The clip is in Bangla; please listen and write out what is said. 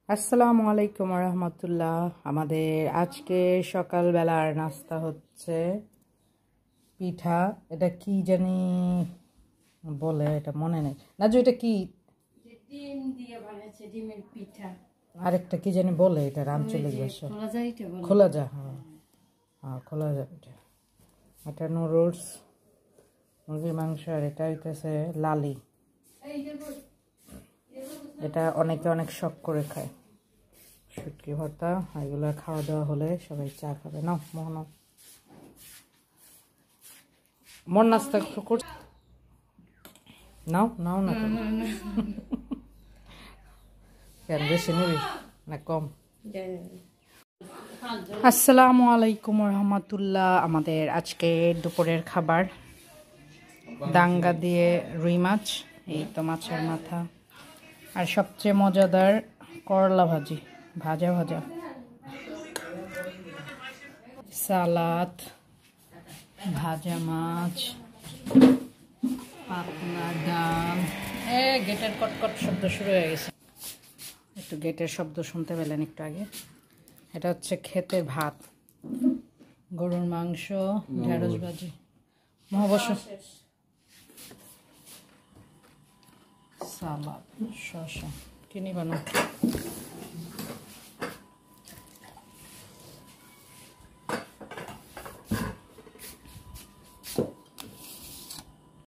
আসসালামু আলাইকুম রহমতুল্লাহ। আমাদের আজকে সকালবেলার নাস্তা হচ্ছে পিঠা। এটা কি জানি বলে, এটা মনে নেই। নাজু এটা কি? ডিম দিয়ে বানাচ্ছে, ডিমের পিঠা। আরেকটা কি জানি বলে, এটা আঞ্চলিক ভাষা। খোলা যা, হ্যাঁ হ্যাঁ খোলা যা পিঠা। এটা নুডলস, মুরগির মাংস, আর এটা হইতেছে লালি। এটা অনেকে অনেক শখ করে খায়। শুটকি ভর্তা, এগুলো খাওয়া দাওয়া হলে সবাই চা খাবে। নাও মোহন, মন নাস্তা করছে। নাও নাও না কেন, বেশি নিবি না কম? আসসালামু আলাইকুম রহমতুল্লাহ। আমাদের আজকে দুপুরের খাবার দাঙ্গা দিয়ে রুই মাছ, এই তো মাছের মাথা, আর সবচেয়ে মজাদার করলা ভাজি, ভাজা ভাজা, সালাদ, ভাজা মাছ, পাতলা ডাল। গেটের কটকট শব্দ শুরু হয়ে গেছে, একটু গেটের শব্দ শুনতে পেলেন একটু আগে। এটা হচ্ছে খেতে ভাত, গরুর মাংস, ঢেঁড়স ভাজি, মহাবশ, সালাদ, শসা। কিনি বানো।